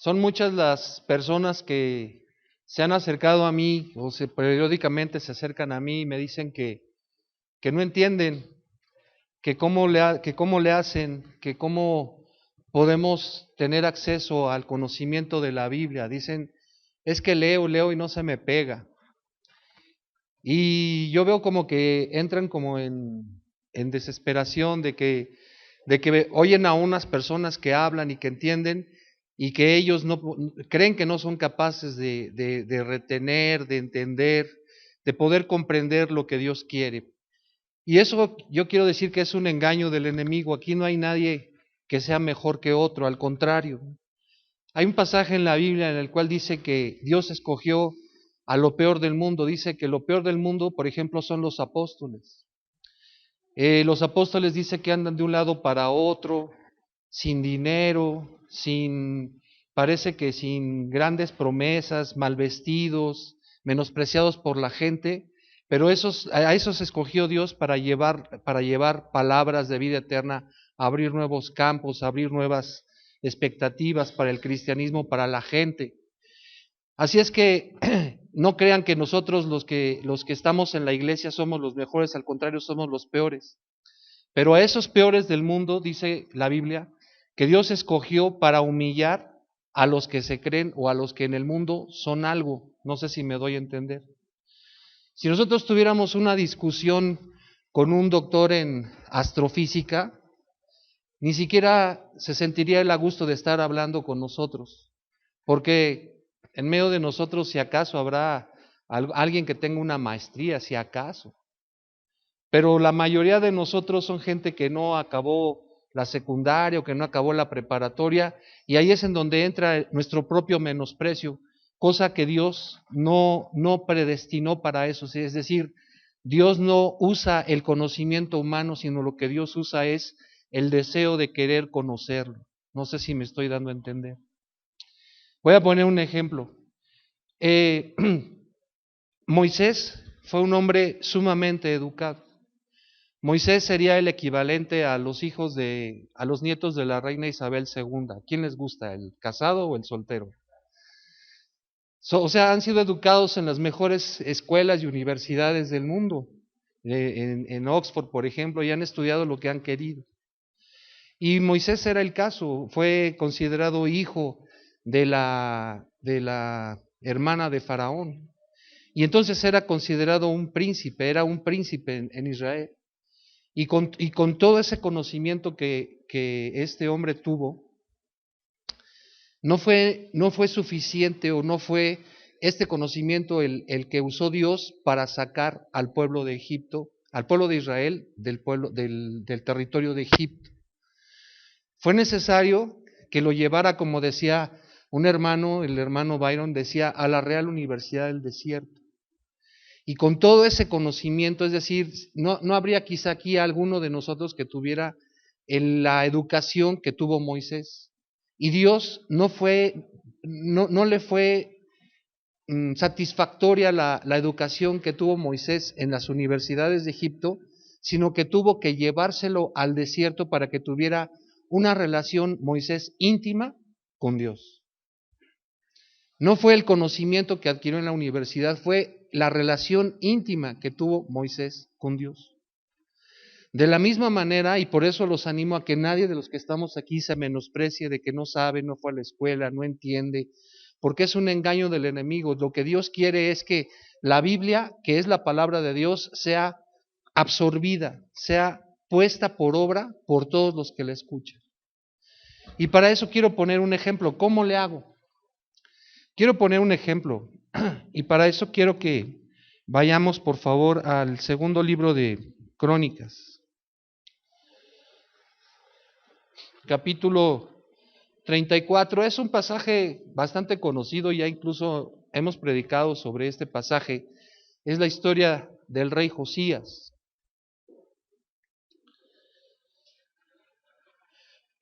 Son muchas las personas que se han acercado a mí periódicamente se acercan a mí y me dicen que no entienden, que cómo le hacen, que cómo podemos tener acceso al conocimiento de la Biblia. Dicen, es que leo y no se me pega. Y yo veo como que entran como en desesperación de que oyen a unas personas que hablan y que entienden y que ellos no creen que no son capaces de retener, de entender, de poder comprender lo que Dios quiere. Y eso yo quiero decir que es un engaño del enemigo. Aquí no hay nadie que sea mejor que otro, al contrario. Hay un pasaje en la Biblia en el cual dice que Dios escogió a lo peor del mundo. Dice que lo peor del mundo, por ejemplo, son los apóstoles. Los apóstoles dice que andan de un lado para otro, sin dinero, parece que sin grandes promesas, mal vestidos, menospreciados por la gente, pero a esos escogió Dios para llevar palabras de vida eterna, abrir nuevos campos, abrir nuevas expectativas para el cristianismo, para la gente. Así es que no crean que nosotros los que estamos en la iglesia somos los mejores, al contrario, somos los peores. Pero a esos peores del mundo, dice la Biblia, que Dios escogió para humillar a los que se creen o a los que en el mundo son algo. No sé si me doy a entender. Si nosotros tuviéramos una discusión con un doctor en astrofísica, ni siquiera se sentiría él a gusto de estar hablando con nosotros, porque en medio de nosotros, si acaso, habrá alguien que tenga una maestría, si acaso. Pero la mayoría de nosotros son gente que no acabó la secundaria o que no acabó la preparatoria, y ahí es en donde entra nuestro propio menosprecio, cosa que Dios no predestinó para eso. Es decir, Dios no usa el conocimiento humano, sino lo que Dios usa es el deseo de querer conocerlo. No sé si me estoy dando a entender. Voy a poner un ejemplo. Moisés fue un hombre sumamente educado. Moisés sería el equivalente a a los nietos de la reina Isabel II. ¿Quién les gusta, el casado o el soltero? O sea, han sido educados en las mejores escuelas y universidades del mundo, en Oxford, por ejemplo, y han estudiado lo que han querido. Y Moisés era el caso, fue considerado hijo de la hermana de Faraón. Y entonces era considerado un príncipe, era un príncipe en Israel. Y con todo ese conocimiento que este hombre tuvo, no fue suficiente o no fue este conocimiento el que usó Dios para sacar al pueblo de Egipto, al pueblo de Israel del territorio de Egipto. Fue necesario que lo llevara, como decía un hermano, el hermano Byron decía, a la Real Universidad del Desierto. Y con todo ese conocimiento, es decir, no habría quizá aquí alguno de nosotros que tuviera la educación que tuvo Moisés. Y Dios no le fue satisfactoria la educación que tuvo Moisés en las universidades de Egipto, sino que tuvo que llevárselo al desierto para que tuviera una relación Moisés íntima con Dios. No fue el conocimiento que adquirió en la universidad, fue la relación íntima que tuvo Moisés con Dios. De la misma manera, y por eso los animo a que nadie de los que estamos aquí se menosprecie de que no sabe, no fue a la escuela, no entiende, porque es un engaño del enemigo. Lo que Dios quiere es que la Biblia, que es la palabra de Dios, sea absorbida, sea puesta por obra por todos los que la escuchan. Y para eso quiero poner un ejemplo. ¿Cómo le hago? Quiero poner un ejemplo y para eso quiero que vayamos por favor al segundo libro de Crónicas, capítulo 34. Es un pasaje bastante conocido, ya incluso hemos predicado sobre este pasaje. Es la historia del rey Josías.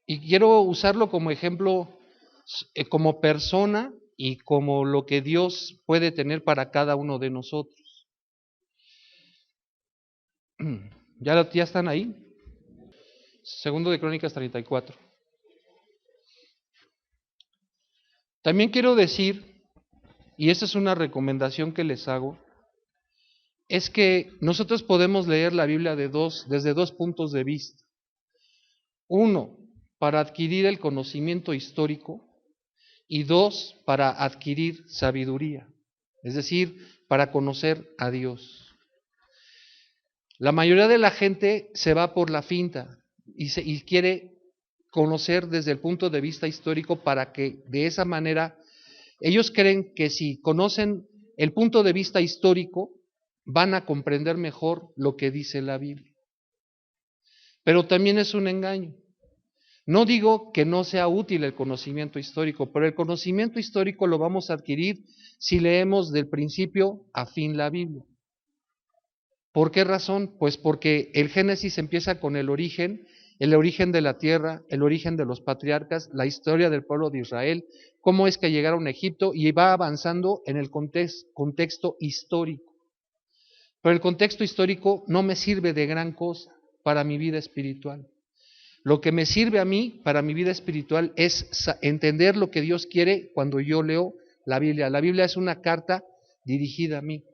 Y quiero usarlo como ejemplo, como persona y como lo que Dios puede tener para cada uno de nosotros. ¿Ya están ahí? Segundo de Crónicas 34. También quiero decir, y esta es una recomendación que les hago, es que nosotros podemos leer la Biblia desde dos puntos de vista. Uno, para adquirir el conocimiento histórico, y dos, para adquirir sabiduría, es decir, para conocer a Dios. La mayoría de la gente se va por la finta y quiere conocer desde el punto de vista histórico para que de esa manera ellos creen que si conocen el punto de vista histórico van a comprender mejor lo que dice la Biblia. Pero también es un engaño. No digo que no sea útil el conocimiento histórico, pero el conocimiento histórico lo vamos a adquirir si leemos del principio a fin la Biblia. ¿Por qué razón? Pues porque el Génesis empieza con el origen de la tierra, el origen de los patriarcas, la historia del pueblo de Israel, cómo es que llegaron a Egipto y va avanzando en el contexto histórico. Pero el contexto histórico no me sirve de gran cosa para mi vida espiritual. Lo que me sirve a mí para mi vida espiritual es entender lo que Dios quiere cuando yo leo la Biblia. La Biblia es una carta dirigida a mí.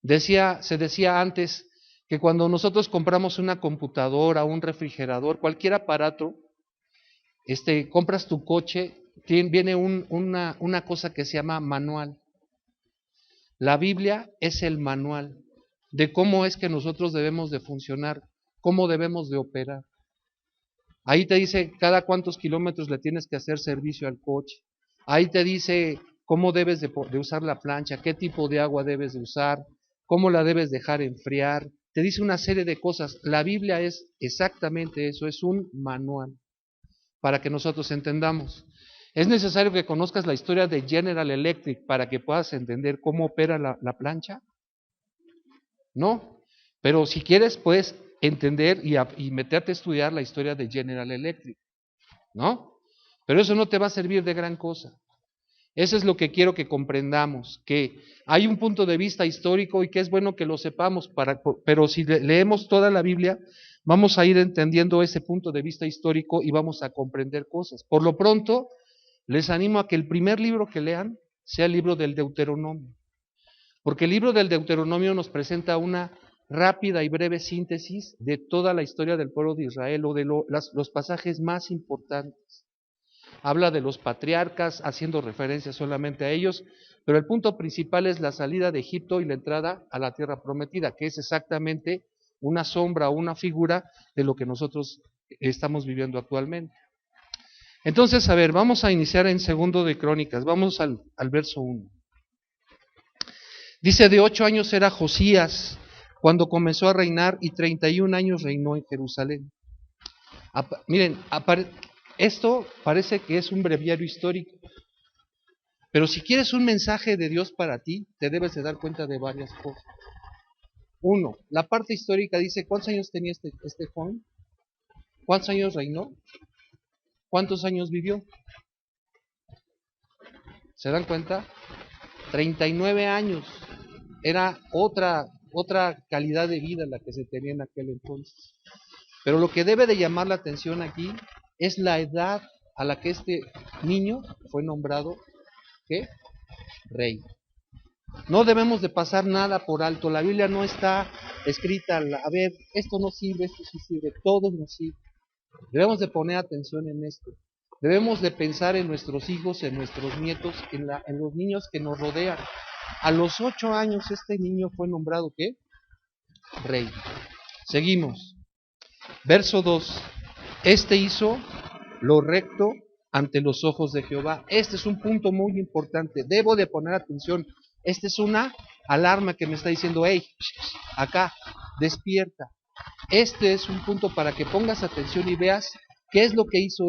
Se decía antes que cuando nosotros compramos una computadora, un refrigerador, cualquier aparato, compras tu coche, viene una cosa que se llama manual. La Biblia es el manual de cómo es que nosotros debemos de funcionar, cómo debemos de operar. Ahí te dice cada cuántos kilómetros le tienes que hacer servicio al coche. Ahí te dice cómo debes de usar la plancha, qué tipo de agua debes de usar, cómo la debes dejar enfriar. Te dice una serie de cosas. La Biblia es exactamente eso, es un manual para que nosotros entendamos. ¿Es necesario que conozcas la historia de General Electric para que puedas entender cómo opera la plancha? No, pero si quieres puedes entender y meterte a estudiar la historia de General Electric, ¿no? Pero eso no te va a servir de gran cosa. Eso es lo que quiero que comprendamos, que hay un punto de vista histórico y que es bueno que lo sepamos, pero si leemos toda la Biblia, vamos a ir entendiendo ese punto de vista histórico y vamos a comprender cosas. Por lo pronto, les animo a que el primer libro que lean sea el libro del Deuteronomio, porque el libro del Deuteronomio nos presenta una rápida y breve síntesis de toda la historia del pueblo de Israel o de los pasajes más importantes. Habla de los patriarcas, haciendo referencia solamente a ellos, pero el punto principal es la salida de Egipto y la entrada a la tierra prometida, que es exactamente una sombra o una figura de lo que nosotros estamos viviendo actualmente. Entonces, a ver, vamos a iniciar en segundo de Crónicas, vamos al verso 1. Dice, de 8 años era Josías cuando comenzó a reinar y 31 años reinó en Jerusalén. Miren, esto parece que es un breviario histórico, pero si quieres un mensaje de Dios para ti, te debes de dar cuenta de varias cosas. Uno, la parte histórica dice, ¿cuántos años tenía este joven? ¿Cuántos años reinó? ¿Cuántos años vivió? ¿Se dan cuenta? 39 años. Era otra calidad de vida la que se tenía en aquel entonces. Pero lo que debe de llamar la atención aquí es la edad a la que este niño fue nombrado, ¿qué? Rey. No debemos de pasar nada por alto. La Biblia no está escrita, a ver, esto no sirve, esto sí sirve, todo nos sirve. Debemos de poner atención en esto. Debemos de pensar en nuestros hijos, en nuestros nietos, en los niños que nos rodean. A los 8 años este niño fue nombrado, ¿qué? Rey. Seguimos. Verso 2. Este hizo lo recto ante los ojos de Jehová. Este es un punto muy importante. Debo de poner atención. Esta es una alarma que me está diciendo, hey, acá, despierta. Este es un punto para que pongas atención y veas qué es lo que hizo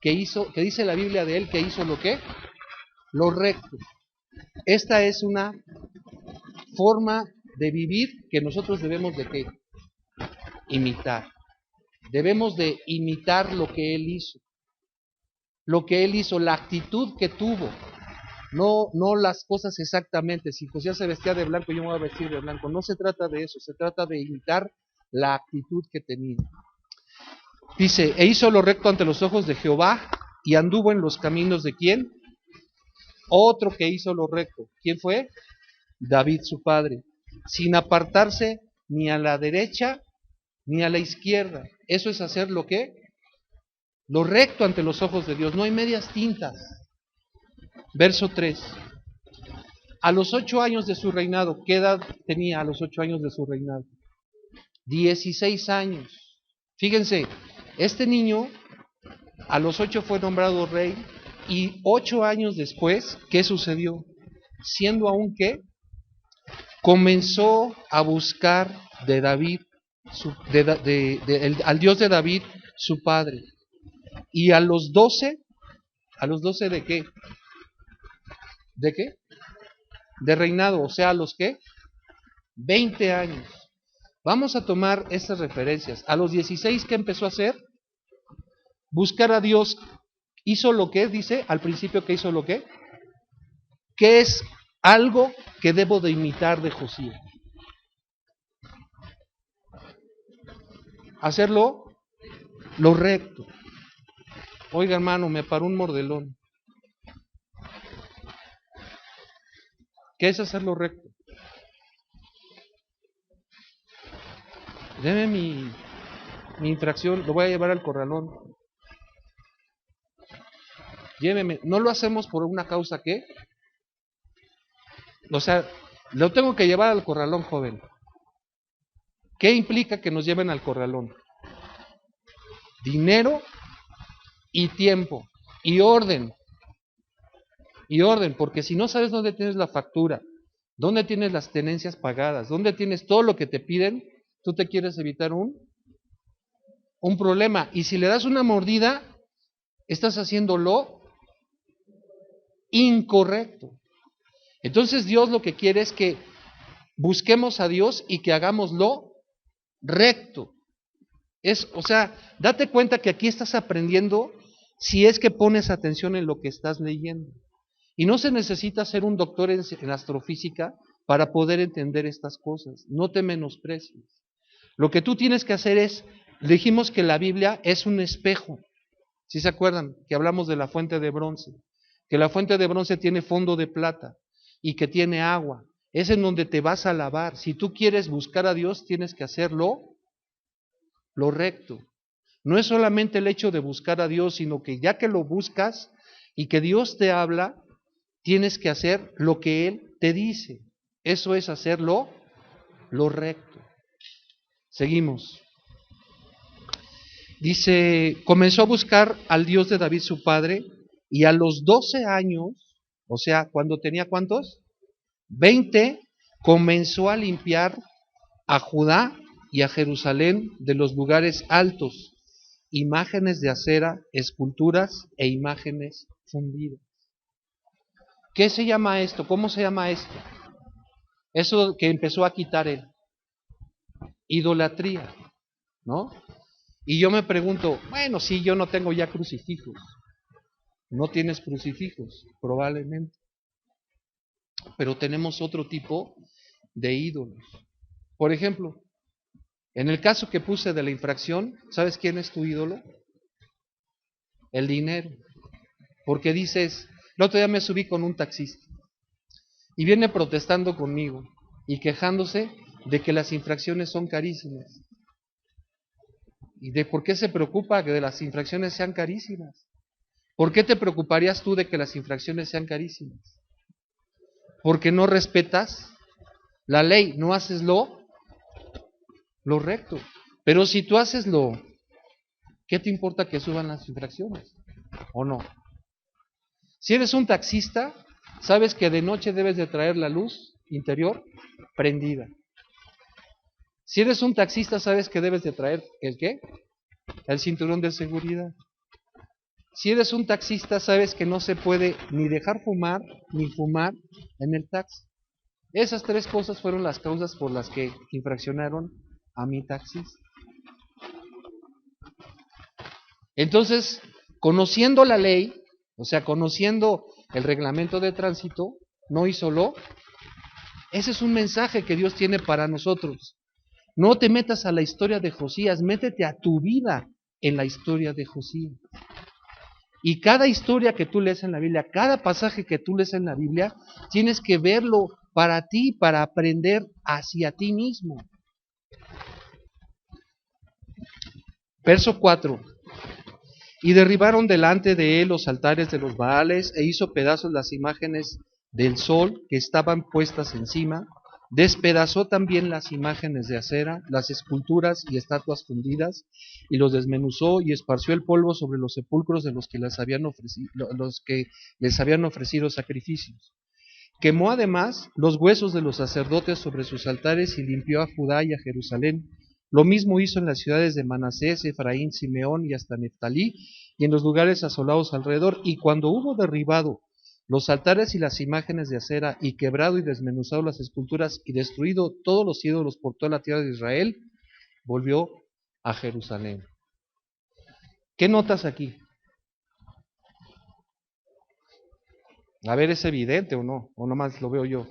que dice la Biblia de él, que hizo lo que? Lo recto. Esta es una forma de vivir que nosotros debemos de ¿qué? Imitar. Debemos de imitar lo que él hizo. Lo que él hizo, la actitud que tuvo. No las cosas exactamente. Si Josías se vestía de blanco, yo me voy a vestir de blanco. No se trata de eso, se trata de imitar la actitud que tenía. Dice, e hizo lo recto ante los ojos de Jehová y anduvo en los caminos de ¿quién? otro que hizo lo recto. ¿Quién fue? David, su padre, sin apartarse ni a la derecha ni a la izquierda. Eso es hacer lo que, lo recto ante los ojos de Dios. No hay medias tintas. Verso 3. A los 8 años de su reinado, ¿qué edad tenía a los 8 años de su reinado? 16 años. Fíjense, este niño a los 8 fue nombrado rey y 8 años después, ¿qué sucedió? Siendo aún que comenzó a buscar de David, al Dios de David, su padre. Y a los 12 ¿de qué? ¿De qué? De reinado, o sea, ¿a los qué? 20 años. Vamos a tomar estas referencias. A los 16, ¿qué empezó a hacer? Buscar a Dios. Hizo lo que dice al principio que hizo lo que. ¿Qué es algo que debo de imitar de Josías? Hacerlo lo recto. Oiga, hermano, me paró un mordelón. ¿Qué es hacer lo recto? Deme mi infracción, lo voy a llevar al corralón. Lléveme. No lo hacemos por una causa que, o sea, lo tengo que llevar al corralón, joven. ¿Qué implica que nos lleven al corralón? Dinero y tiempo y orden. Y orden, porque si no sabes dónde tienes la factura, dónde tienes las tenencias pagadas, dónde tienes todo lo que te piden, tú te quieres evitar un problema. Y si le das una mordida, estás haciéndolo incorrecto. Entonces Dios lo que quiere es que busquemos a Dios y que hagámoslo recto. O sea, date cuenta que aquí estás aprendiendo si es que pones atención en lo que estás leyendo. Y no se necesita ser un doctor en astrofísica para poder entender estas cosas. No te menosprecies. Lo que tú tienes que hacer es, dijimos que la Biblia es un espejo. ¿Sí se acuerdan? Que hablamos de la fuente de bronce. Que la fuente de bronce tiene fondo de plata y que tiene agua. Es en donde te vas a lavar. Si tú quieres buscar a Dios, tienes que hacerlo lo recto. No es solamente el hecho de buscar a Dios, sino que ya que lo buscas y que Dios te habla, tienes que hacer lo que Él te dice. Eso es hacerlo lo recto. Seguimos. Dice, comenzó a buscar al Dios de David su padre, y a los 12 años, o sea, cuando tenía ¿cuántos? 20, comenzó a limpiar a Judá y a Jerusalén de los lugares altos, imágenes de acera, esculturas e imágenes fundidas. ¿Qué se llama esto? ¿Cómo se llama esto? Eso que empezó a quitar él. Idolatría, ¿no? Y yo me pregunto, bueno, si yo no tengo ya crucifijos. No tienes crucifijos, probablemente. Pero tenemos otro tipo de ídolos. Por ejemplo, en el caso que puse de la infracción, ¿sabes quién es tu ídolo? El dinero. Porque dices, el otro día me subí con un taxista y viene protestando conmigo y quejándose de que las infracciones son carísimas. ¿Y de por qué se preocupa que de las infracciones sean carísimas? ¿Por qué te preocuparías tú de que las infracciones sean carísimas? Porque no respetas la ley, no haces lo recto. Pero si tú haces ¿qué te importa que suban las infracciones? ¿O no? Si eres un taxista, sabes que de noche debes de traer la luz interior prendida. Si eres un taxista, sabes que debes de traer ¿el qué? El cinturón de seguridad. Si eres un taxista, sabes que no se puede ni dejar fumar, ni fumar en el taxi. Esas 3 cosas fueron las causas por las que infraccionaron a mi taxista. Entonces, conociendo la ley, o sea, conociendo el reglamento de tránsito, no hizo lo. Ese es un mensaje que Dios tiene para nosotros. No te metas a la historia de Josías, métete a tu vida en la historia de Josías. Y cada historia que tú lees en la Biblia, cada pasaje que tú lees en la Biblia, tienes que verlo para ti, para aprender hacia ti mismo. Verso 4. Y derribaron delante de él los altares de los Baales, e hizo pedazos las imágenes del sol que estaban puestas encima. Despedazó también las imágenes de acera, las esculturas y estatuas fundidas, y los desmenuzó y esparció el polvo sobre los sepulcros de los que les habían ofrecido sacrificios. Quemó además los huesos de los sacerdotes sobre sus altares y limpió a Judá y a Jerusalén. Lo mismo hizo en las ciudades de Manasés, Efraín, Simeón y hasta Neftalí, y en los lugares asolados alrededor. Y cuando hubo derribado los altares y las imágenes de acera, y quebrado y desmenuzado las esculturas, y destruido todos los ídolos por toda la tierra de Israel, volvió a Jerusalén. ¿Qué notas aquí? A ver, ¿es evidente o no? ¿O nomás lo veo yo?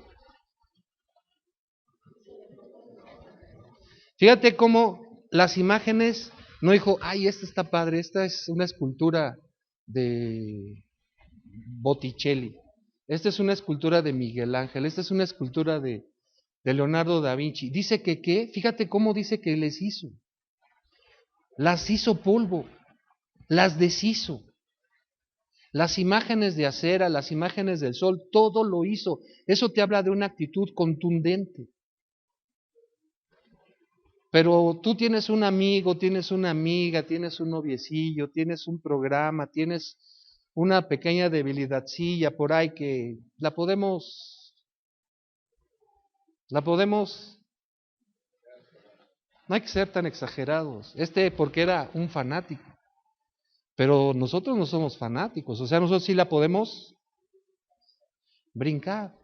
Fíjate cómo las imágenes no dijo, ay, esta está padre, esta es una escultura de Botticelli, esta es una escultura de Miguel Ángel, esta es una escultura de Leonardo da Vinci. Dice que, ¿qué? Fíjate cómo dice que les hizo. Las hizo polvo, las deshizo. Las imágenes de acera, las imágenes del sol, todo lo hizo. Eso te habla de una actitud contundente. Pero tú tienes un amigo, tienes una amiga, tienes un noviecillo, tienes un programa, tienes una pequeña debilidadcilla por ahí que la podemos, no hay que ser tan exagerados. Porque era un fanático, pero nosotros no somos fanáticos, o sea, nosotros sí la podemos brincar.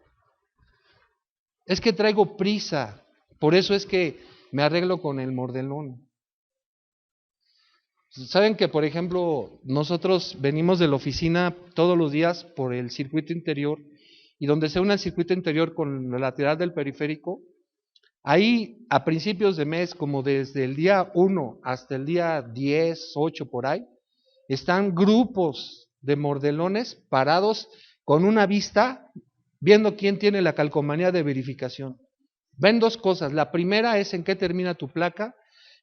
Es que traigo prisa, por eso es que me arreglo con el mordelón. Saben que, por ejemplo, nosotros venimos de la oficina todos los días por el circuito interior, y donde se une el circuito interior con la lateral del periférico, ahí a principios de mes, como desde el día 1 hasta el día 10, 8 por ahí, están grupos de mordelones parados con una vista, viendo quién tiene la calcomanía de verificación. Ven dos cosas, la primera es en qué termina tu placa,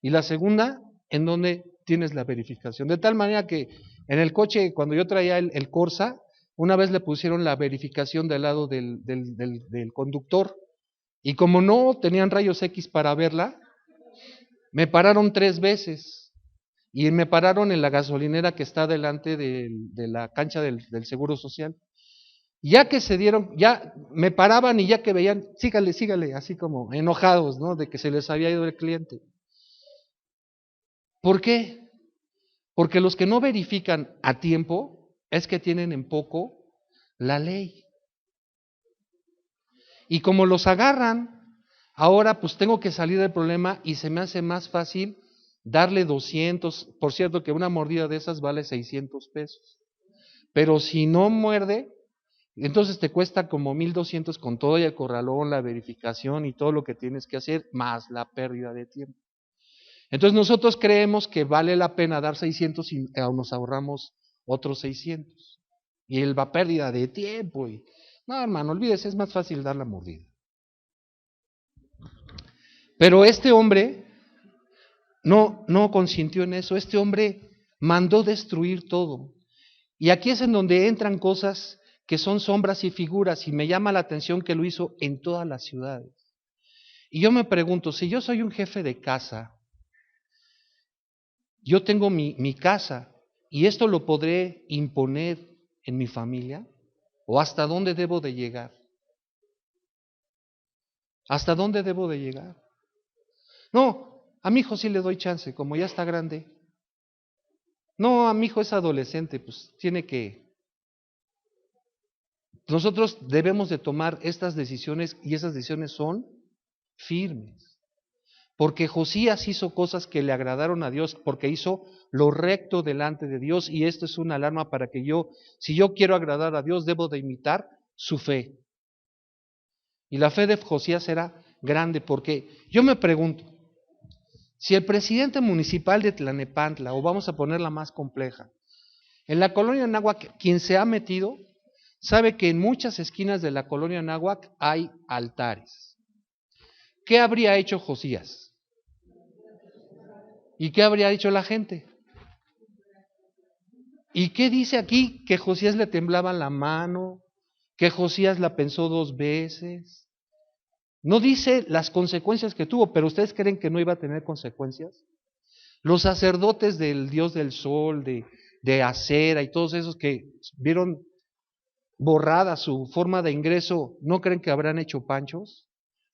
y la segunda, en dónde tienes la verificación. De tal manera que en el coche, cuando yo traía el Corsa, una vez le pusieron la verificación del lado del conductor, y como no tenían rayos X para verla, me pararon 3 veces, y me pararon en la gasolinera que está delante de la cancha del Seguro Social. Ya que se dieron, ya me paraban y ya que veían, sígale, sígale, así como enojados, ¿no? De que se les había ido el cliente. ¿Por qué? Porque los que no verifican a tiempo es que tienen en poco la ley. Y como los agarran, ahora pues tengo que salir del problema y se me hace más fácil darle 200, por cierto que una mordida de esas vale 600 pesos. Pero si no muerde, entonces te cuesta como 1,200 con todo y el corralón, la verificación y todo lo que tienes que hacer, más la pérdida de tiempo. Entonces nosotros creemos que vale la pena dar 600 y nos ahorramos otros 600. Y él va pérdida de tiempo. No, hermano, olvídese, es más fácil dar la mordida. Pero este hombre no consintió en eso. Este hombre mandó destruir todo. Y aquí es en donde entran cosas que son sombras y figuras, y me llama la atención que lo hizo en todas las ciudades. Y yo me pregunto, si yo soy un jefe de casa, yo tengo mi casa, y esto lo podré imponer en mi familia, ¿o hasta dónde debo de llegar? ¿Hasta dónde debo de llegar? No, a mi hijo sí le doy chance, como ya está grande. No, a mi hijo es adolescente, pues tiene que... Nosotros debemos de tomar estas decisiones, y esas decisiones son firmes. Porque Josías hizo cosas que le agradaron a Dios, porque hizo lo recto delante de Dios, y esto es una alarma para que si yo quiero agradar a Dios, debo de imitar su fe. Y la fe de Josías era grande, porque yo me pregunto, si el presidente municipal de Tlanepantla, o vamos a ponerla más compleja, En la colonia Anáhuac, quien se ha metido, sabe que en muchas esquinas de la colonia Anáhuac hay altares. ¿Qué habría hecho Josías? ¿Y qué habría hecho la gente? ¿Y qué dice aquí? Que Josías le temblaba la mano, que Josías la pensó 2 veces. No dice las consecuencias que tuvo, pero ¿ustedes creen que no iba a tener consecuencias? Los sacerdotes del dios del sol, de Acera y todos esos que vieron borrada su forma de ingreso, ¿no creen que habrán hecho panchos?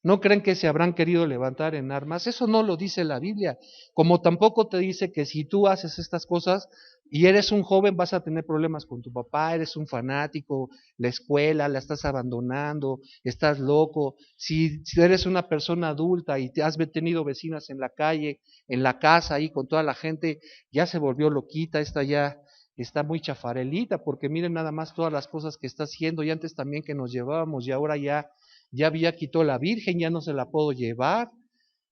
¿No creen que se habrán querido levantar en armas? Eso no lo dice la Biblia. Como tampoco te dice que si tú haces estas cosas y eres un joven vas a tener problemas con tu papá, eres un fanático, la escuela la estás abandonando, estás loco. Si eres una persona adulta y te has tenido vecinas en la calle, en la casa, ahí con toda la gente, ya se volvió loquita, esta ya está muy chafarelita, porque miren nada más todas las cosas que está haciendo, y antes también que nos llevábamos, y ahora ya había quitó la Virgen, ya no se la puedo llevar.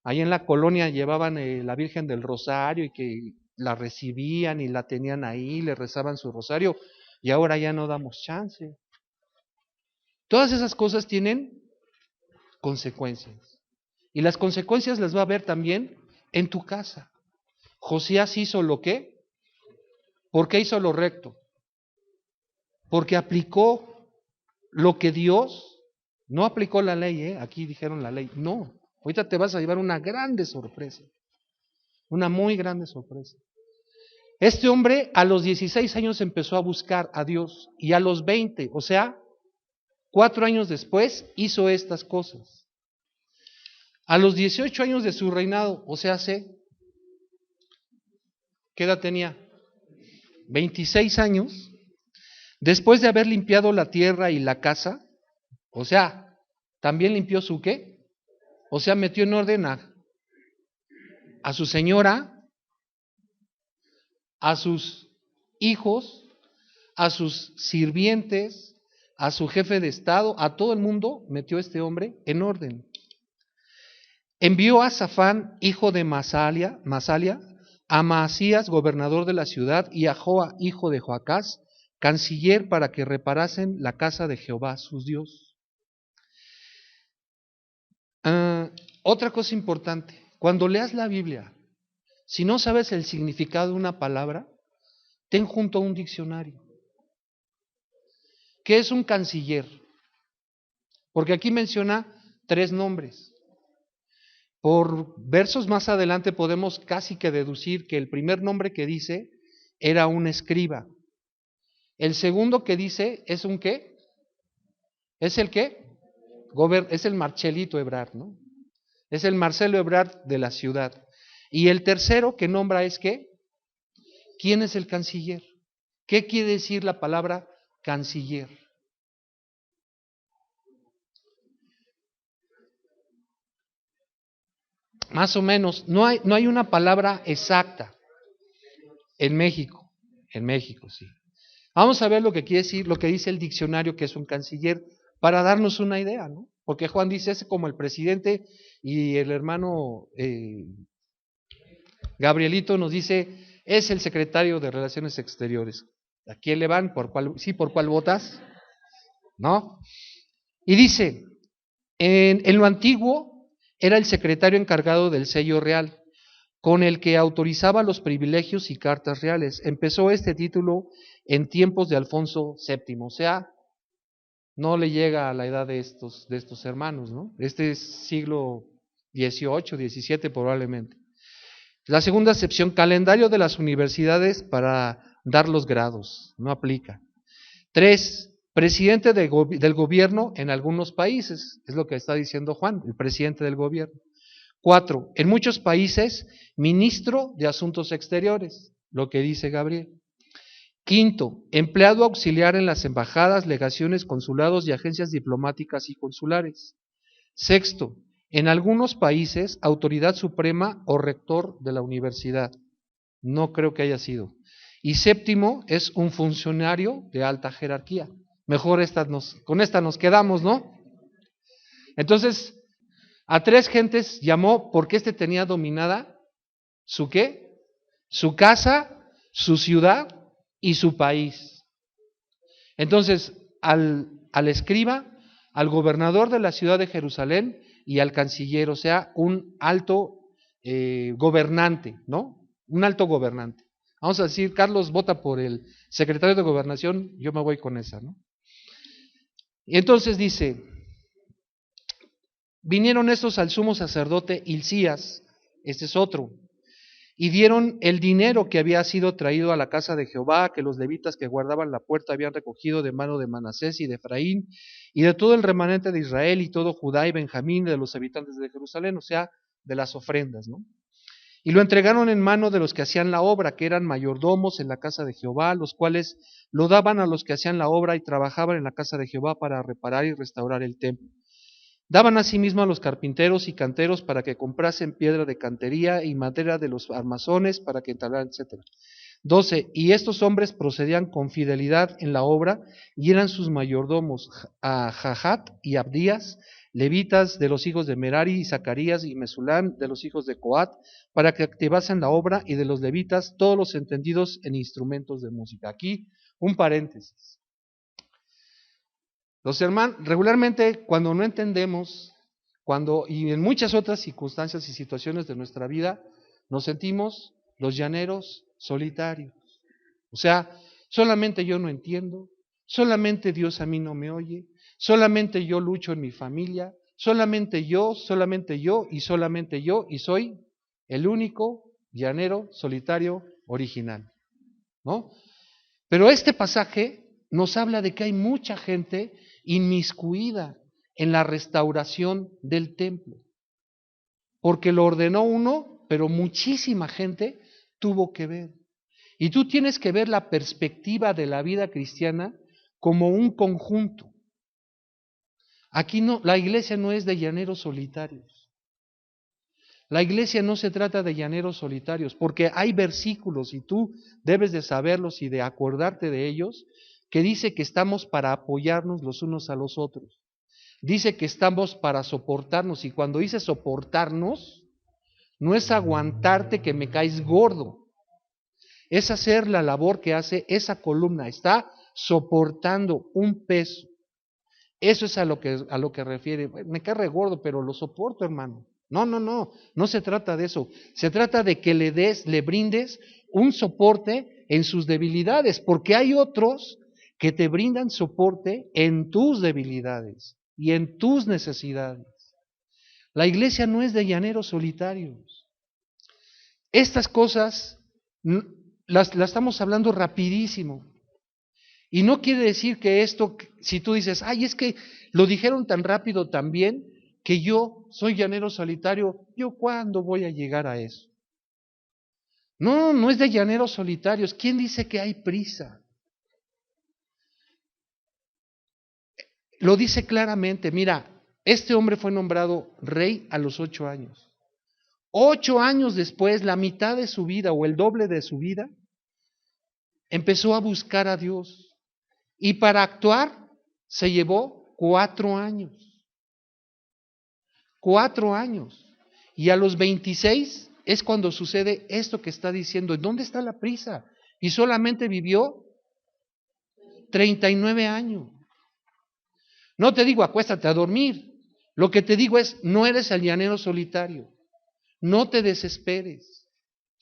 Ahí en la colonia llevaban la Virgen del Rosario y que la recibían y la tenían ahí, le rezaban su rosario, y ahora ya no damos chance. Todas esas cosas tienen consecuencias. Y las consecuencias las va a ver también en tu casa. Josías hizo lo que, ¿por qué hizo lo recto? Porque aplicó lo que Dios, no aplicó la ley, aquí dijeron la ley, no, ahorita te vas a llevar una grande sorpresa, una muy grande sorpresa. Este hombre a los 16 años empezó a buscar a Dios y a los 20, o sea, 4 años después, hizo estas cosas. A los 18 años de su reinado, o sea, ¿qué edad tenía? 26 años. Después de haber limpiado la tierra y la casa, o sea, también limpió su ¿qué? O sea, metió en orden a su señora, a sus hijos, a sus sirvientes, a su jefe de estado, a todo el mundo metió este hombre en orden. Envió a Safán, hijo de Masalia, a Maasías, gobernador de la ciudad, y a Joa, hijo de Joacás, canciller, para que reparasen la casa de Jehová, sus Dios. Otra cosa importante, cuando leas la Biblia, si no sabes el significado de una palabra, ten junto un diccionario. ¿Qué es un canciller? Porque aquí menciona 3 nombres. Por versos más adelante podemos casi que deducir que el primer nombre que dice era un escriba. El segundo que dice es un ¿qué? ¿Es el qué? Es el Marchelito Ebrard, ¿no? Es el Marcelo Ebrard de la ciudad. Y el tercero que nombra es ¿qué? ¿Quién es el canciller? ¿Qué quiere decir la palabra canciller? Más o menos, no hay una palabra exacta en México, sí. Vamos a ver lo que quiere decir, lo que dice el diccionario que es un canciller, para darnos una idea, ¿no? Porque Juan dice es como el presidente y el hermano Gabrielito nos dice es el secretario de Relaciones Exteriores. ¿A quién le van? ¿Por cuál votas? ¿No? Y dice, en lo antiguo era el secretario encargado del sello real, con el que autorizaba los privilegios y cartas reales. Empezó este título en tiempos de Alfonso VII, o sea, no le llega a la edad de estos hermanos, ¿no? Este es siglo XVIII, XVII probablemente. La segunda acepción, calendario de las universidades para dar los grados, no aplica. 3, presidente del gobierno en algunos países, es lo que está diciendo Juan, el presidente del gobierno. 4, en muchos países, ministro de Asuntos Exteriores, lo que dice Gabriel. 5, empleado auxiliar en las embajadas, legaciones, consulados y agencias diplomáticas y consulares. 6, en algunos países, autoridad suprema o rector de la universidad. No creo que haya sido. Y 7, es un funcionario de alta jerarquía. Mejor con esta nos quedamos, ¿no? Entonces, a 3 gentes llamó porque tenía dominada su ¿qué? Su casa, su ciudad y su país. Entonces, al escriba, al gobernador de la ciudad de Jerusalén y al canciller, o sea, un alto gobernante, ¿no? Un alto gobernante. Vamos a decir, Carlos vota por el secretario de gobernación, yo me voy con esa, ¿no? Y entonces dice, vinieron estos al sumo sacerdote Hilcías, este es otro, y dieron el dinero que había sido traído a la casa de Jehová, que los levitas que guardaban la puerta habían recogido de mano de Manasés y de Efraín, y de todo el remanente de Israel y todo Judá y Benjamín, de los habitantes de Jerusalén, o sea, de las ofrendas, ¿no? Y lo entregaron en mano de los que hacían la obra, que eran mayordomos en la casa de Jehová, los cuales lo daban a los que hacían la obra y trabajaban en la casa de Jehová para reparar y restaurar el templo. Daban asimismo a los carpinteros y canteros para que comprasen piedra de cantería y madera de los armazones para que entablaran, etc. 12. Y estos hombres procedían con fidelidad en la obra y eran sus mayordomos a Jahat y Abdías, levitas de los hijos de Merari, y Zacarías y Mesulán de los hijos de Coat, para que activasen la obra, y de los levitas todos los entendidos en instrumentos de música. Aquí un paréntesis. Los hermanos, regularmente cuando no entendemos, y en muchas otras circunstancias y situaciones de nuestra vida, nos sentimos los llaneros solitarios. O sea, solamente yo no entiendo, solamente Dios a mí no me oye, solamente yo lucho en mi familia, solamente yo, y solamente yo, y soy el único llanero solitario original, ¿no? Pero este pasaje nos habla de que hay mucha gente inmiscuida en la restauración del templo, porque lo ordenó uno, pero muchísima gente tuvo que ver. Y tú tienes que ver la perspectiva de la vida cristiana como un conjunto. Aquí no, la iglesia no es de llaneros solitarios. La iglesia no se trata de llaneros solitarios, porque hay versículos, y tú debes de saberlos y de acordarte de ellos, que dice que estamos para apoyarnos los unos a los otros. Dice que estamos para soportarnos, y cuando dice soportarnos, no es aguantarte que me caes gordo, es hacer la labor que hace esa columna, está soportando un peso. Eso es a lo que refiere. Me cae gordo, pero lo soporto, hermano. No se trata de eso. Se trata de que le brindes un soporte en sus debilidades, porque hay otros que te brindan soporte en tus debilidades y en tus necesidades. La iglesia no es de llaneros solitarios. Estas cosas las estamos hablando rapidísimo. Y no quiere decir que esto, si tú dices, ay, es que lo dijeron tan rápido también, que yo soy llanero solitario, ¿yo cuándo voy a llegar a eso? No es de llaneros solitarios. ¿Quién dice que hay prisa? Lo dice claramente, mira, este hombre fue nombrado rey a los 8 años. 8 años después, la mitad de su vida o el doble de su vida, empezó a buscar a Dios. Y para actuar se llevó 4 años. 4 años. Y a los 26 es cuando sucede esto que está diciendo. ¿Dónde está la prisa? Y solamente vivió 39 años. No te digo acuéstate a dormir. Lo que te digo es, no eres el llanero solitario. No te desesperes.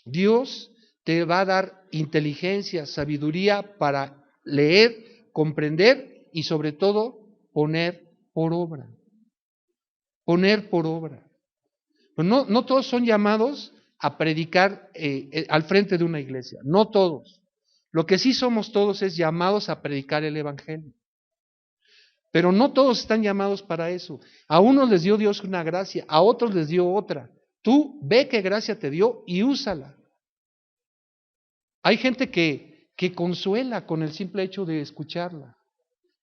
Dios te va a dar inteligencia, sabiduría para leer, comprender y sobre todo poner por obra. Poner por obra. Pero no todos son llamados a predicar al frente de una iglesia. No todos. Lo que sí somos todos es llamados a predicar el evangelio. Pero no todos están llamados para eso. A unos les dio Dios una gracia, a otros les dio otra. Tú ve qué gracia te dio y úsala. Hay gente que consuela con el simple hecho de escucharla.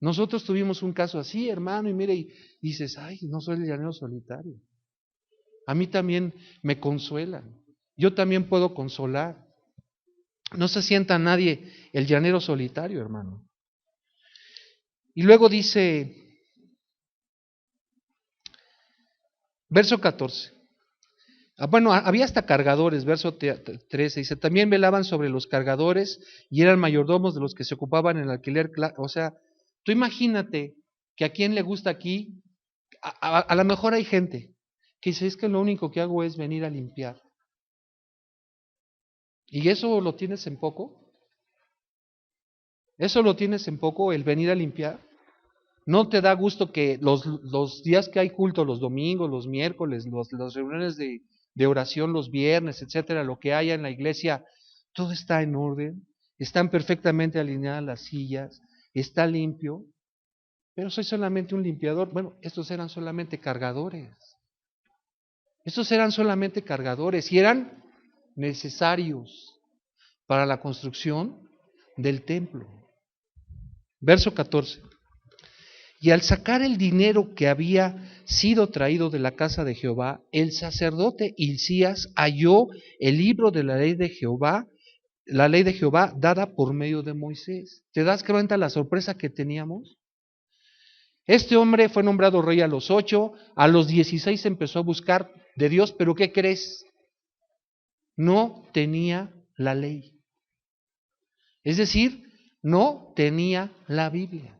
Nosotros tuvimos un caso así, hermano, y mire, y dices, ay, no soy el llanero solitario. A mí también me consuelan. Yo también puedo consolar. No se sienta nadie el llanero solitario, hermano. Y luego dice, verso 14. Bueno, había hasta cargadores, verso 13, dice, también velaban sobre los cargadores y eran mayordomos de los que se ocupaban en el alquiler. O sea, tú imagínate que a quien le gusta aquí, a lo mejor hay gente que dice, es que lo único que hago es venir a limpiar. ¿Y eso lo tienes en poco? ¿Eso lo tienes en poco, el venir a limpiar? ¿No te da gusto que los días que hay culto, los domingos, los miércoles, las reuniones de oración los viernes, etcétera, lo que haya en la iglesia, todo está en orden, están perfectamente alineadas las sillas, está limpio? Pero soy solamente un limpiador. Bueno, estos eran solamente cargadores. Estos eran solamente cargadores y eran necesarios para la construcción del templo. Verso 14. Y al sacar el dinero que había sido traído de la casa de Jehová, el sacerdote Hilcías halló el libro de la ley de Jehová dada por medio de Moisés. ¿Te das cuenta la sorpresa que teníamos? Este hombre fue nombrado rey a los 8, a los 16 empezó a buscar de Dios, pero ¿qué crees? No tenía la ley. Es decir, no tenía la Biblia.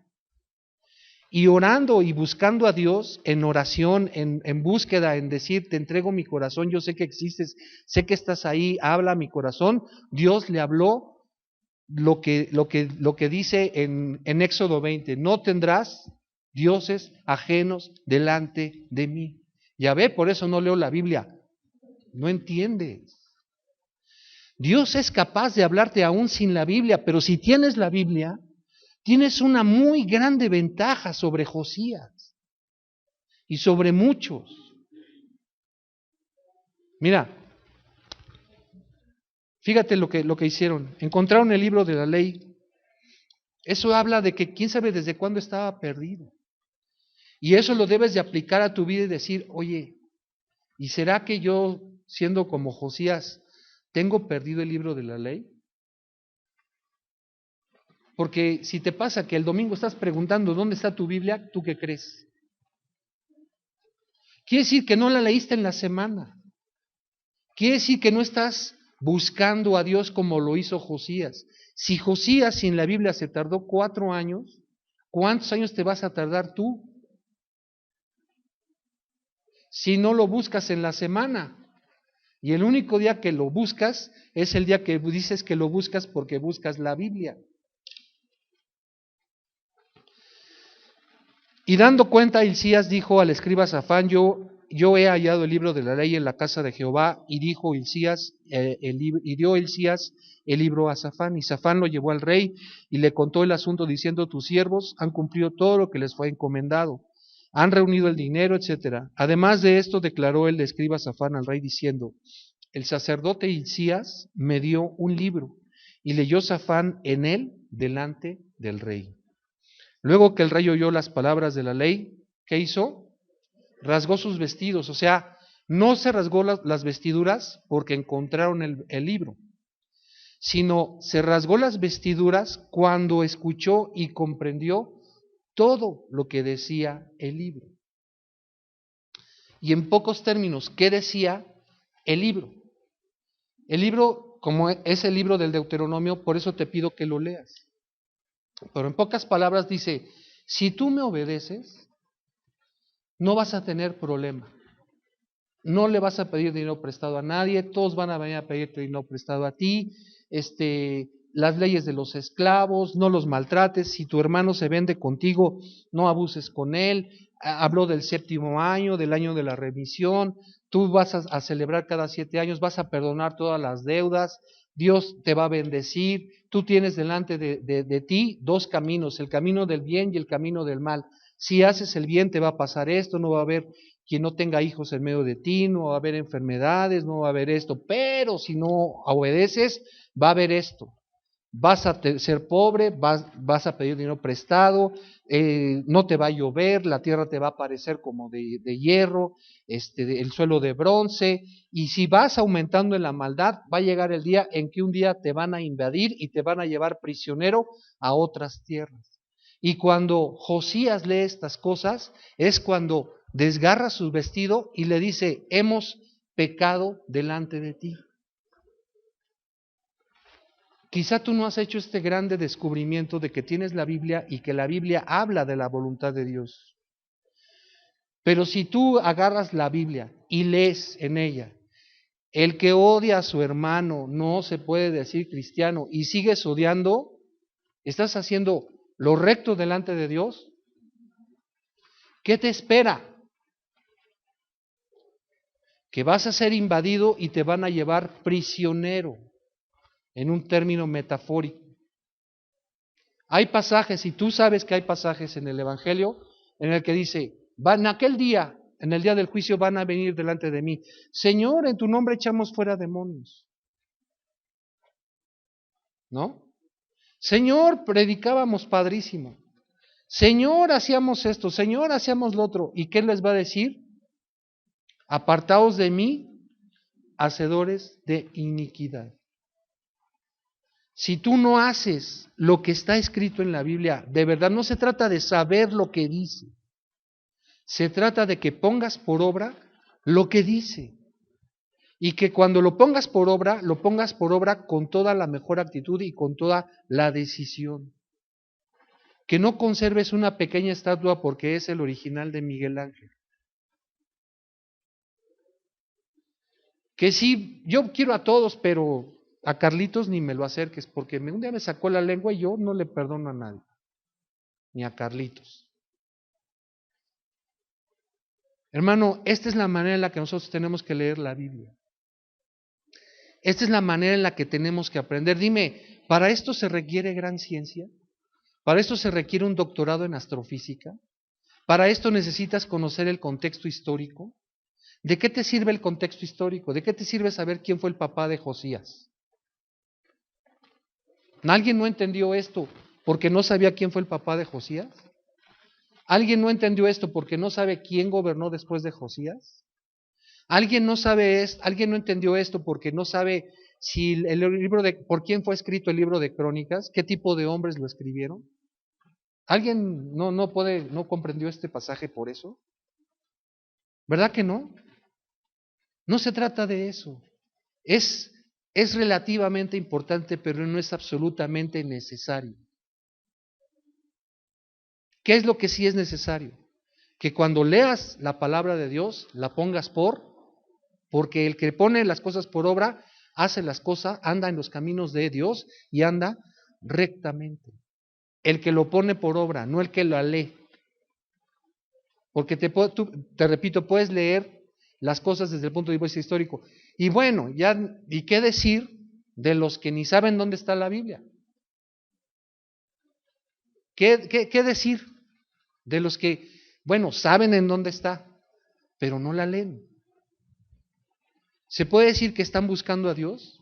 Y orando y buscando a Dios en oración, en búsqueda, en decir, te entrego mi corazón, yo sé que existes, sé que estás ahí, habla a mi corazón. Dios le habló lo que dice en Éxodo 20, no tendrás dioses ajenos delante de mí. Ya ve, por eso no leo la Biblia, no entiendes. Dios es capaz de hablarte aún sin la Biblia, pero si tienes la Biblia, tienes una muy grande ventaja sobre Josías y sobre muchos. Mira, fíjate lo que hicieron. Encontraron el libro de la ley. Eso habla de que quién sabe desde cuándo estaba perdido. Y eso lo debes de aplicar a tu vida y decir, oye, ¿y será que yo, siendo como Josías, tengo perdido el libro de la ley? Porque si te pasa que el domingo estás preguntando dónde está tu Biblia, ¿tú qué crees? Quiere decir que no la leíste en la semana. Quiere decir que no estás buscando a Dios como lo hizo Josías. Si Josías sin la Biblia se tardó 4 años, ¿cuántos años te vas a tardar tú? Si no lo buscas en la semana. Y el único día que lo buscas es el día que dices que lo buscas porque buscas la Biblia. Y dando cuenta, Hilcías dijo al escriba Safán, yo he hallado el libro de la ley en la casa de Jehová, y dijo Hilcías, y dio Hilcías el libro a Safán, y Safán lo llevó al rey y le contó el asunto diciendo, tus siervos han cumplido todo lo que les fue encomendado, han reunido el dinero, etcétera. Además de esto, declaró el escriba Safán al rey diciendo, el sacerdote Hilcías me dio un libro, y leyó Safán en él delante del rey. Luego que el rey oyó las palabras de la ley, ¿qué hizo? Rasgó sus vestidos, o sea, no se rasgó las vestiduras porque encontraron el libro, sino se rasgó las vestiduras cuando escuchó y comprendió todo lo que decía el libro. Y en pocos términos, ¿qué decía el libro? El libro, como es el libro del Deuteronomio, por eso te pido que lo leas. Pero en pocas palabras dice, si tú me obedeces, no vas a tener problema. No le vas a pedir dinero prestado a nadie, todos van a venir a pedirte dinero prestado a ti. Las leyes de los esclavos, no los maltrates. Si tu hermano se vende contigo, no abuses con él. Habló del 7º año, del año de la remisión. Tú vas a celebrar cada 7 años, vas a perdonar todas las deudas. Dios te va a bendecir. Tú tienes delante de ti 2 caminos, el camino del bien y el camino del mal. Si haces el bien te va a pasar esto, no va a haber quien no tenga hijos en medio de ti, no va a haber enfermedades, no va a haber esto, pero si no obedeces, va a haber esto. Vas a ser pobre, vas a pedir dinero prestado, no te va a llover, la tierra te va a parecer como de hierro, el suelo de bronce, y si vas aumentando en la maldad, va a llegar el día en que un día te van a invadir y te van a llevar prisionero a otras tierras. Y cuando Josías lee estas cosas, es cuando desgarra su vestido y le dice, hemos pecado delante de ti. Quizá tú no has hecho este grande descubrimiento de que tienes la Biblia y que la Biblia habla de la voluntad de Dios. Pero si tú agarras la Biblia y lees en ella, el que odia a su hermano no se puede decir cristiano y sigues odiando, ¿estás haciendo lo recto delante de Dios? ¿Qué te espera? Que vas a ser invadido y te van a llevar prisionero, en un término metafórico. Hay pasajes, y tú sabes que hay pasajes en el Evangelio, en el que dice, en aquel día, en el día del juicio, van a venir delante de mí. Señor, en tu nombre echamos fuera demonios. ¿No? Señor, predicábamos padrísimo. Señor, hacíamos esto. Señor, hacíamos lo otro. ¿Y qué les va a decir? Apartaos de mí, hacedores de iniquidad. Si tú no haces lo que está escrito en la Biblia, de verdad no se trata de saber lo que dice. Se trata de que pongas por obra lo que dice. Y que cuando lo pongas por obra con toda la mejor actitud y con toda la decisión. Que no conserves una pequeña estatua porque es el original de Miguel Ángel. Que sí, yo quiero a todos, pero a Carlitos ni me lo acerques, porque un día me sacó la lengua y yo no le perdono a nadie, ni a Carlitos. Hermano, esta es la manera en la que nosotros tenemos que leer la Biblia. Esta es la manera en la que tenemos que aprender. Dime, ¿para esto se requiere gran ciencia? ¿Para esto se requiere un doctorado en astrofísica? ¿Para esto necesitas conocer el contexto histórico? ¿De qué te sirve el contexto histórico? ¿De qué te sirve saber quién fue el papá de Josías? ¿Alguien no entendió esto porque no sabía quién fue el papá de Josías? ¿Alguien no entendió esto porque no sabe quién gobernó después de Josías? ¿Alguien no entendió esto porque no sabe si el libro por quién fue escrito el libro de Crónicas? ¿Qué tipo de hombres lo escribieron? ¿Alguien no comprendió este pasaje por eso? ¿Verdad que no? No se trata de eso. Es relativamente importante, pero no es absolutamente necesario. ¿Qué es lo que sí es necesario? Que cuando leas la palabra de Dios, la pongas porque el que pone las cosas por obra, hace las cosas, anda en los caminos de Dios y anda rectamente. El que lo pone por obra, no el que lo lee. Porque te repito, puedes leer las cosas desde el punto de vista histórico. Y bueno, ¿y qué decir de los que ni saben dónde está la Biblia? ¿Qué decir de los que, bueno, saben en dónde está, pero no la leen? ¿Se puede decir que están buscando a Dios?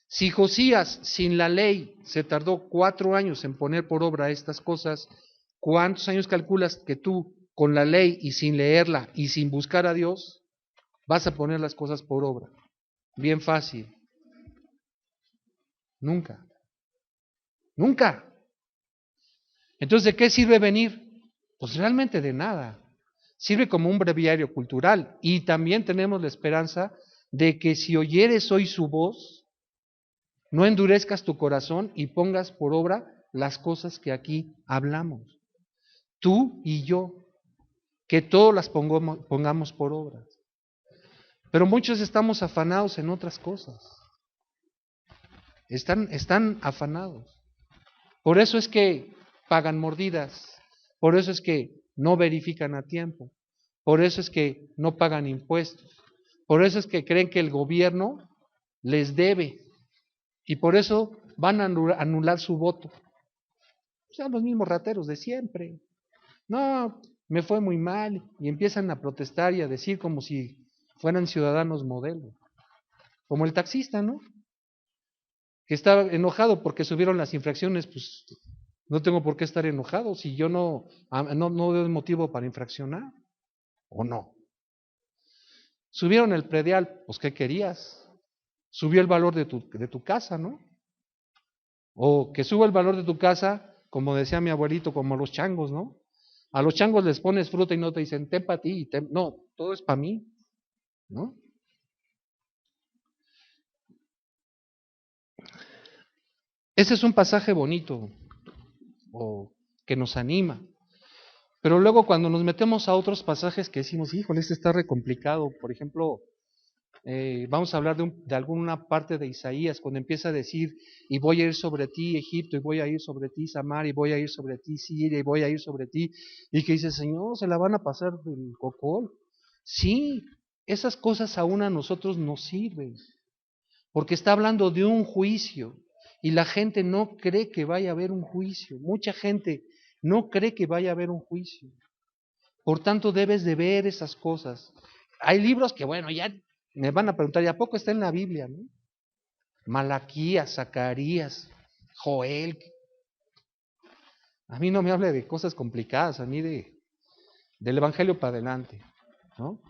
Si Josías, sin la ley, se tardó 4 años en poner por obra estas cosas, ¿cuántos años calculas que tú, con la ley y sin leerla y sin buscar a Dios, vas a poner las cosas por obra? Bien fácil. Nunca. Nunca. Entonces, ¿de qué sirve venir? Pues realmente de nada. Sirve como un breviario cultural y también tenemos la esperanza de que si oyeres hoy su voz, no endurezcas tu corazón y pongas por obra las cosas que aquí hablamos. Tú y yo, que todos las pongamos por obra. Pero muchos estamos afanados en otras cosas. Están afanados. Por eso es que pagan mordidas. Por eso es que no verifican a tiempo. Por eso es que no pagan impuestos. Por eso es que creen que el gobierno les debe. Y por eso van a anular su voto. Son los mismos rateros de siempre. No, me fue muy mal. Y empiezan a protestar y a decir como si fueran ciudadanos modelo. Como el taxista, ¿no? Que estaba enojado porque subieron las infracciones, pues no tengo por qué estar enojado si yo no veo motivo para infraccionar, ¿o no? Subieron el predial, pues ¿qué querías? Subió el valor de tu casa, ¿no? O que suba el valor de tu casa, como decía mi abuelito, como a los changos, ¿no? A los changos les pones fruta y no te dicen, ten para ti, no, todo es para mí. ¿no? Ese es un pasaje bonito o que nos anima. Pero luego cuando nos metemos a otros pasajes que decimos, híjole, este está re complicado. Por ejemplo, vamos a hablar de alguna parte de Isaías, cuando empieza a decir, y voy a ir sobre ti, Egipto, y voy a ir sobre ti, Samaria, y voy a ir sobre ti, Siria, y voy a ir sobre ti, y que dice, Señor, se la van a pasar del cocol. Sí, esas cosas aún a nosotros nos sirven, porque está hablando de un juicio, y la gente no cree que vaya a haber un juicio. Mucha gente no cree que vaya a haber un juicio. Por tanto, debes de ver esas cosas. Hay libros que, bueno, ya me van a preguntar, ¿y a poco está en la Biblia? ¿No? Malaquías, Zacarías, Joel. A mí no me hable de cosas complicadas, a mí del Evangelio para adelante, ¿no?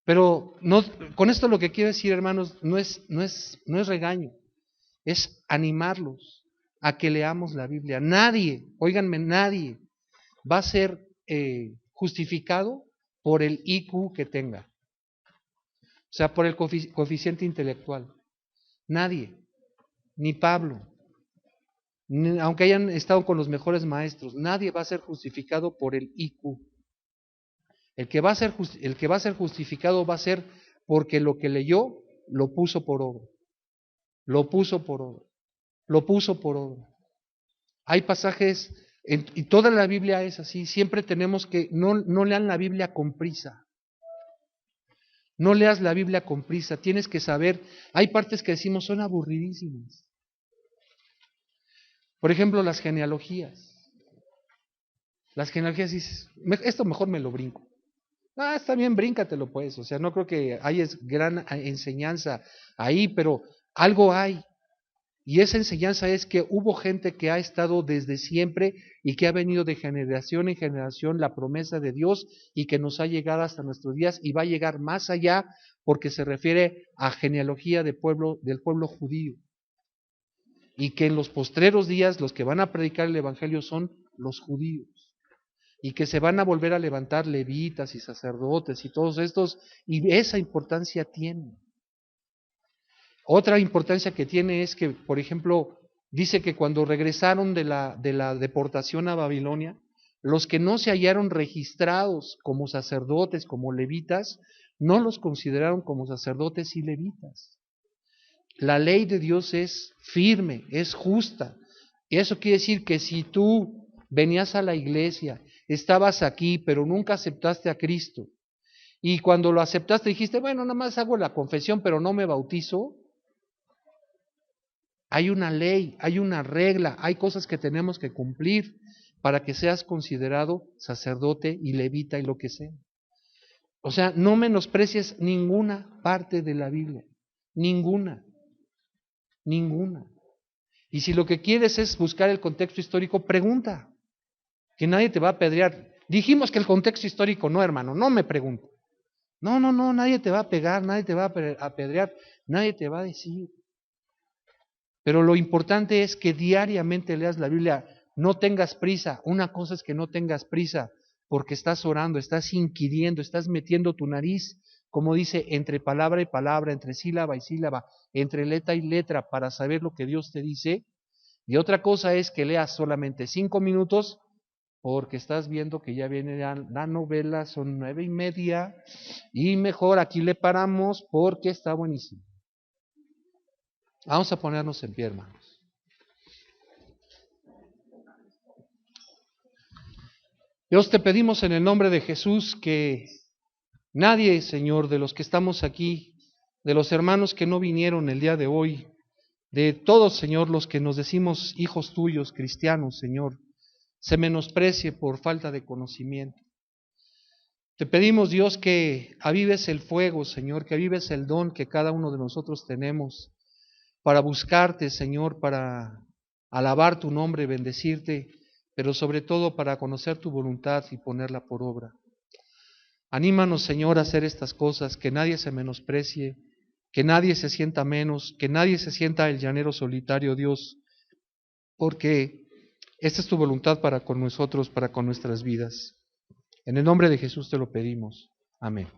Pero no, con esto lo que quiero decir, hermanos, no es regaño, es animarlos a que leamos la Biblia. Nadie, óiganme, nadie va a ser justificado por el IQ que tenga, o sea, por el coeficiente intelectual. Nadie, ni Pablo, aunque hayan estado con los mejores maestros, nadie va a ser justificado por el IQ. El que va a ser justificado va a ser porque lo que leyó lo puso por obra. Lo puso por obra. Lo puso por obra. Hay pasajes, y toda la Biblia es así, siempre tenemos que, no lean la Biblia con prisa. No leas la Biblia con prisa, tienes que saber, hay partes que decimos son aburridísimas. Por ejemplo, las genealogías. Las genealogías dices, esto mejor me lo brinco. Ah, está bien, bríncatelo pues. O sea, no creo que haya gran enseñanza ahí, pero algo hay. Y esa enseñanza es que hubo gente que ha estado desde siempre y que ha venido de generación en generación la promesa de Dios y que nos ha llegado hasta nuestros días y va a llegar más allá porque se refiere a genealogía del pueblo judío. Y que en los postreros días los que van a predicar el Evangelio son los judíos. Y que se van a volver a levantar levitas y sacerdotes y todos estos, y esa importancia tiene. Otra importancia que tiene es que, por ejemplo, dice que cuando regresaron de la deportación a Babilonia, los que no se hallaron registrados como sacerdotes, como levitas, no los consideraron como sacerdotes y levitas. La ley de Dios es firme, es justa. Y eso quiere decir que si tú venías a la iglesia, estabas aquí, pero nunca aceptaste a Cristo, y cuando lo aceptaste dijiste, bueno, nada más hago la confesión, pero no me bautizo, hay una ley, hay una regla, hay cosas que tenemos que cumplir para que seas considerado sacerdote y levita y lo que sea. O sea, no menosprecies ninguna parte de la Biblia, ninguna. Y si lo que quieres es buscar el contexto histórico, pregunta, que nadie te va a apedrear. Dijimos que el contexto histórico no, hermano, no me pregunto. No, nadie te va a pegar, nadie te va a apedrear, nadie te va a decir. Pero lo importante es que diariamente leas la Biblia, no tengas prisa. Una cosa es que no tengas prisa porque estás orando, estás inquiriendo, estás metiendo tu nariz, como dice, entre palabra y palabra, entre sílaba y sílaba, entre letra y letra para saber lo que Dios te dice. Y otra cosa es que leas solamente 5 minutos porque estás viendo que ya viene la novela, son 9:30 y mejor aquí le paramos porque está buenísimo. Vamos a ponernos en pie, hermanos. Dios, te pedimos en el nombre de Jesús que nadie, Señor, de los que estamos aquí, de los hermanos que no vinieron el día de hoy, de todos, Señor, los que nos decimos hijos tuyos, cristianos, Señor, se menosprecie por falta de conocimiento. Te pedimos, Dios, que avives el fuego, Señor, que avives el don que cada uno de nosotros tenemos para buscarte, Señor, para alabar tu nombre, bendecirte, pero sobre todo para conocer tu voluntad y ponerla por obra. Anímanos, Señor, a hacer estas cosas, que nadie se menosprecie, que nadie se sienta menos, que nadie se sienta el llanero solitario, Dios, porque esta es tu voluntad para con nosotros, para con nuestras vidas. En el nombre de Jesús te lo pedimos. Amén.